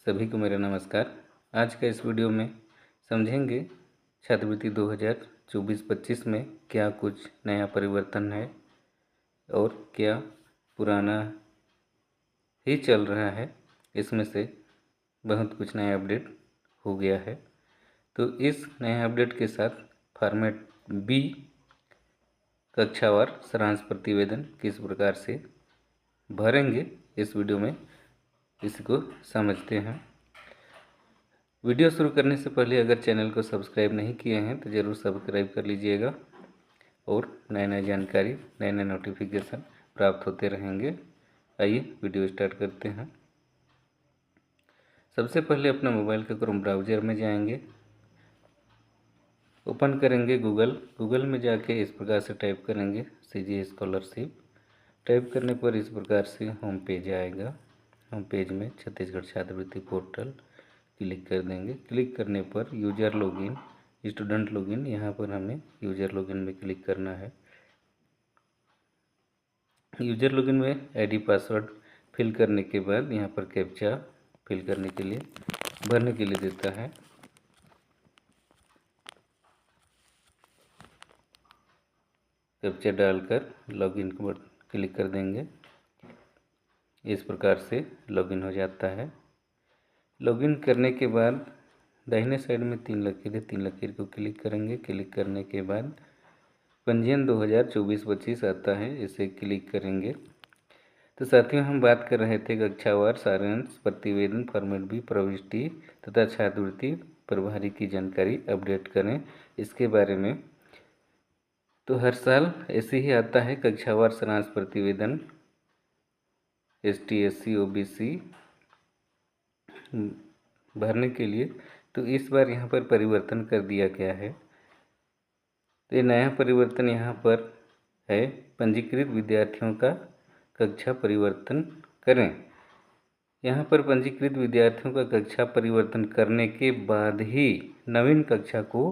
सभी को मेरा नमस्कार। आज का इस वीडियो में समझेंगे छात्रवृत्ति 2024-25 में क्या कुछ नया परिवर्तन है और क्या पुराना ही चल रहा है। इसमें से बहुत कुछ नया अपडेट हो गया है। तो इस नए अपडेट के साथ फॉर्मेट बी कक्षावार सारांश प्रतिवेदन किस प्रकार से भरेंगे, इस वीडियो में इसको समझते हैं। वीडियो शुरू करने से पहले अगर चैनल को सब्सक्राइब नहीं किए हैं तो ज़रूर सब्सक्राइब कर लीजिएगा और नए नए जानकारी, नए नए नोटिफिकेशन प्राप्त होते रहेंगे। आइए वीडियो स्टार्ट करते हैं। सबसे पहले अपना मोबाइल के क्रोम ब्राउज़र में जाएंगे, ओपन करेंगे गूगल में जाके इस प्रकार से टाइप करेंगे CG स्कॉलरशिप। टाइप करने पर इस प्रकार से होम पेज आएगा। होम पेज में छत्तीसगढ़ छात्रवृत्ति पोर्टल क्लिक कर देंगे। क्लिक करने पर यूजर लॉगिन, स्टूडेंट लॉगिन, यहाँ पर हमें यूजर लॉगिन में क्लिक करना है। यूजर लॉगिन में आईडी पासवर्ड फिल करने के बाद यहाँ पर कैप्चा फिल करने के लिए, भरने के लिए देता है। कैप्चा डालकर लॉगिन पर क्लिक कर देंगे। इस प्रकार से लॉगिन हो जाता है। लॉगिन करने के बाद दाहिने साइड में 3 लकीर है, 3 लकीर को क्लिक करेंगे। क्लिक करने के बाद पंजीयन 2024-25 आता है, इसे क्लिक करेंगे। तो साथियों, हम बात कर रहे थे कक्षावार सारांश प्रतिवेदन फॉर्मेट बी प्रविष्टि तथा छात्रवृत्ति प्रभारी की जानकारी अपडेट करें, इसके बारे में। तो हर साल ऐसे ही आता है कक्षावार सारांश प्रतिवेदन ST SC OBC भरने के लिए। तो इस बार यहाँ पर परिवर्तन कर दिया गया है। तो ये नया परिवर्तन यहाँ पर है, पंजीकृत विद्यार्थियों का कक्षा परिवर्तन करें। यहाँ पर पंजीकृत विद्यार्थियों का कक्षा परिवर्तन करने के बाद ही नवीन कक्षा को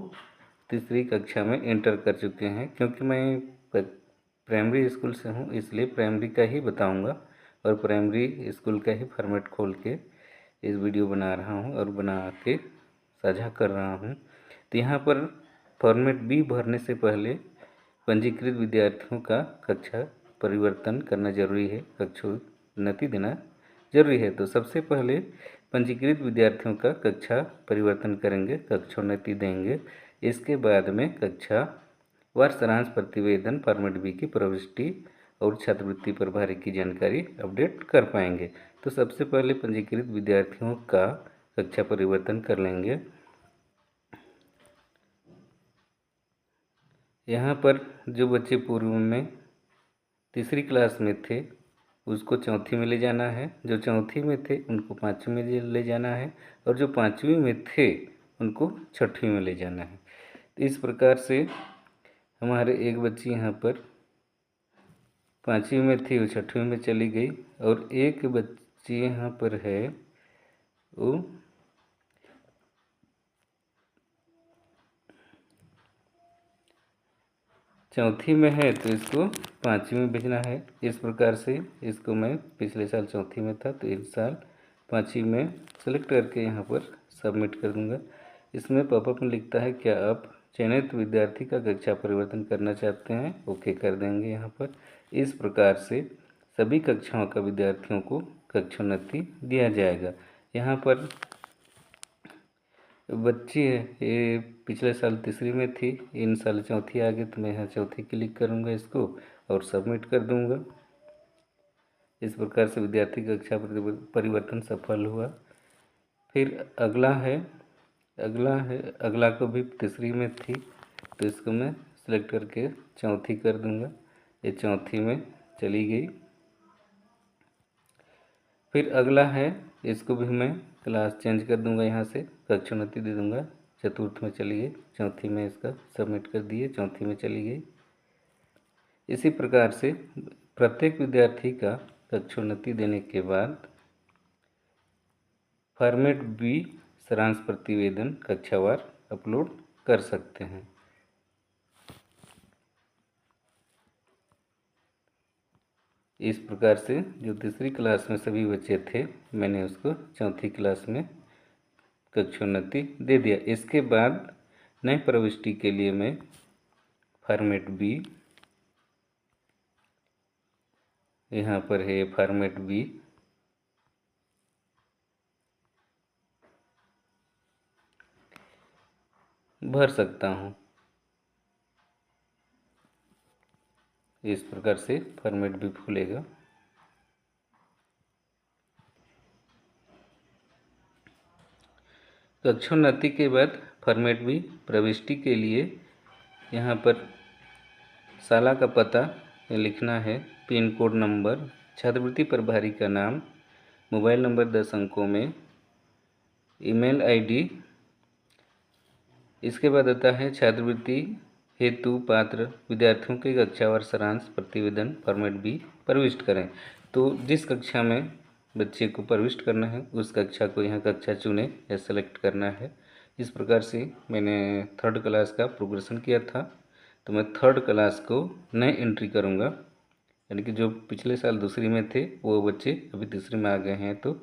तीसरी कक्षा में एंटर कर चुके हैं। क्योंकि मैं प्राइमरी स्कूल से हूँ, इसलिए प्राइमरी का ही बताऊँगा और प्राइमरी स्कूल का ही फॉर्मेट खोल के इस वीडियो बना रहा हूँ और बना के साझा कर रहा हूँ। तो यहाँ पर फॉर्मेट बी भरने से पहले पंजीकृत विद्यार्थियों का कक्षा परिवर्तन करना जरूरी है, कक्षोन्नति देना जरूरी है। तो सबसे पहले पंजीकृत विद्यार्थियों का कक्षा परिवर्तन करेंगे, कक्षोन्नति देंगे। इसके बाद में कक्षा वार सारांश प्रतिवेदन फॉर्मेट बी की प्रविष्टि और छात्रवृत्ति प्रभारी की जानकारी अपडेट कर पाएंगे। तो सबसे पहले पंजीकृत विद्यार्थियों का कक्षा परिवर्तन कर लेंगे। यहाँ पर जो बच्चे पूर्व में तीसरी क्लास में थे उसको चौथी में ले जाना है, जो चौथी में थे उनको पाँचवीं में ले जाना है और जो पाँचवीं में थे उनको छठवीं में ले जाना है। तो इस प्रकार से हमारे एक बच्ची यहाँ पर पाँचवीं में थी, वो छठवीं में चली गई, और एक बच्ची यहाँ पर है वो चौथी में है, तो इसको पाँचवीं में भेजना है। इस प्रकार से इसको मैं पिछले साल चौथी में था तो इस साल पाँचवीं में सेलेक्ट करके यहाँ पर सबमिट कर दूँगा। इसमें पॉपअप में लिखता है क्या आप चयनित विद्यार्थी का कक्षा परिवर्तन करना चाहते हैं, ओके कर देंगे यहाँ पर। इस प्रकार से सभी कक्षाओं का विद्यार्थियों को कक्षोन्नति दिया जाएगा। यहाँ पर बच्ची है, ये पिछले साल तीसरी में थी, इन साल चौथी आ गई, तो मैं यहाँ चौथी क्लिक करूँगा इसको और सबमिट कर दूँगा। इस प्रकार से विद्यार्थी कक्षा परिवर्तन सफल हुआ। फिर अगला को भी तीसरी में थी, तो इसको मैं सेलेक्ट करके चौथी कर दूँगा। ये चौथी में चली गई। फिर अगला है, इसको भी मैं क्लास चेंज कर दूंगा, यहाँ से कक्षोन्नति दे दूंगा। चतुर्थ में चली गई, चौथी में इसका सबमिट कर दिए, चौथी में चली गई। इसी प्रकार से प्रत्येक विद्यार्थी का कक्षोन्नति देने के बाद फॉर्मेट बी सारांश प्रतिवेदन कक्षावार अपलोड कर सकते हैं। इस प्रकार से जो तीसरी क्लास में सभी बच्चे थे, मैंने उसको चौथी क्लास में कक्षोन्नति दे दिया। इसके बाद नए प्रविष्टि के लिए मैं फॉर्मेट बी, यहाँ पर है फॉर्मेट बी, भर सकता हूँ। इस प्रकार से फॉर्मेट भी खुलेगा। कक्षोन्नति के बाद फॉर्मेट भी प्रविष्टि के लिए यहाँ पर शाला का पता लिखना है, पिन कोड नंबर, छात्रवृत्ति प्रभारी का नाम, मोबाइल नंबर 10 अंकों में, ईमेल आईडी। इसके बाद आता है छात्रवृत्ति हेतु पात्र विद्यार्थियों के कक्षावार सारांश प्रतिवेदन फॉर्मेट बी प्रविष्ट करें। तो जिस कक्षा में बच्चे को प्रविष्ट करना है उस कक्षा को यहाँ कक्षा चुने या सेलेक्ट करना है। इस प्रकार से मैंने थर्ड क्लास का प्रोग्रेशन किया था, तो मैं थर्ड क्लास को नए एंट्री करूँगा, यानी कि जो पिछले साल दूसरी में थे वो बच्चे अभी तीसरी में आ गए हैं। तो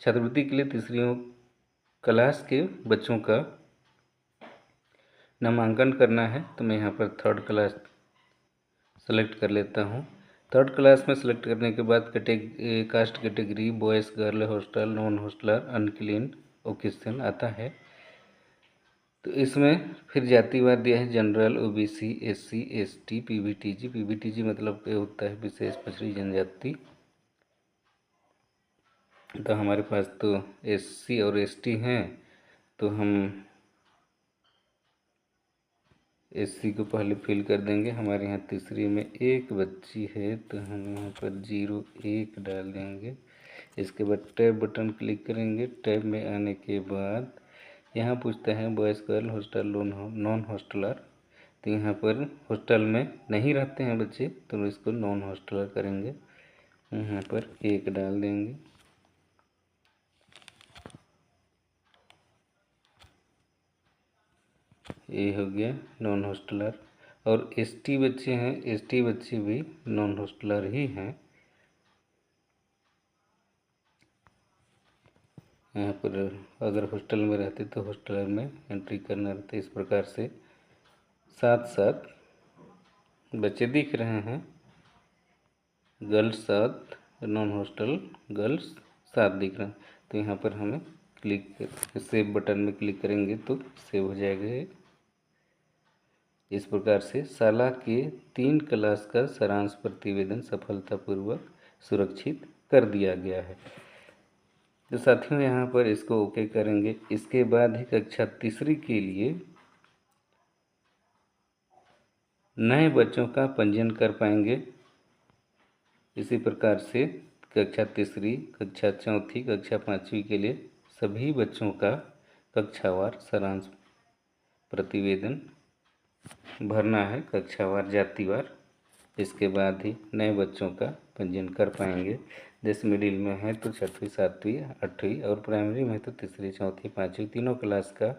छात्रवृत्ति के लिए तीसरी क्लास के बच्चों का नामांकन करना है, तो मैं यहाँ पर थर्ड क्लास सेलेक्ट कर लेता हूँ। थर्ड क्लास में सेलेक्ट करने के बाद caste category boys girl hostel non hosteller unclean occasion आता है। तो इसमें फिर जातिवार दिया है general, OBC, SC, ST, PVTG. PVTG मतलब क्या होता है, विशेष पिछड़ी जनजाति। तो हमारे पास तो एससी और एसटी हैं, तो हम एससी को पहले फिल कर देंगे। हमारे यहाँ तीसरी में एक बच्ची है, तो हम यहाँ पर 01 डाल देंगे। इसके बाद टैब बटन क्लिक करेंगे। टैब में आने के बाद यहाँ पूछता है boys girl hostel non hosteller, तो यहाँ पर हॉस्टल में नहीं रहते हैं बच्चे, तो इसको नॉन हॉस्टलर करेंगे। यहाँ पर 1 डाल देंगे। ये हो गया नॉन हॉस्टलर। और एसटी बच्चे हैं, एसटी बच्चे भी नॉन हॉस्टलर ही हैं। यहाँ पर अगर हॉस्टल में रहते तो हॉस्टलर में एंट्री करना रहता। इस प्रकार से 7 बच्चे दिख रहे हैं, गर्ल्स 7, नॉन हॉस्टल गर्ल्स 7 दिख रहे हैं। तो यहाँ पर हमें क्लिक सेव बटन में क्लिक करेंगे तो सेव हो जाएगा। इस प्रकार से शाला के 3 क्लास का सारांश प्रतिवेदन सफलतापूर्वक सुरक्षित कर दिया गया है। तो साथियों यहाँ पर इसको ओके करेंगे। इसके बाद ही कक्षा तीसरी के लिए नए बच्चों का पंजीयन कर पाएंगे। इसी प्रकार से कक्षा तीसरी, कक्षा चौथी, कक्षा पाँचवीं के लिए सभी बच्चों का कक्षावार सारांश प्रतिवेदन भरना है, कक्षावार जातिवार। इसके बाद ही नए बच्चों का पंजीयन कर पाएंगे। जैसे मिडिल में है तो 6वीं 7वीं 8वीं, और प्राइमरी में तो तीसरी 4वीं 5वीं तीनों क्लास का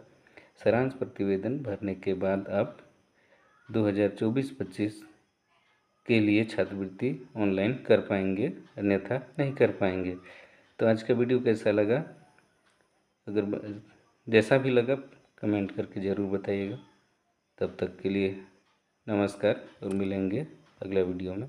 सारांश प्रतिवेदन भरने के बाद आप 2024-25 के लिए छात्रवृत्ति ऑनलाइन कर पाएंगे, अन्यथा नहीं कर पाएंगे। तो आज का वीडियो कैसा लगा, अगर जैसा भी लगा कमेंट करके ज़रूर बताइएगा। तब तक के लिए नमस्कार और मिलेंगे अगला वीडियो में।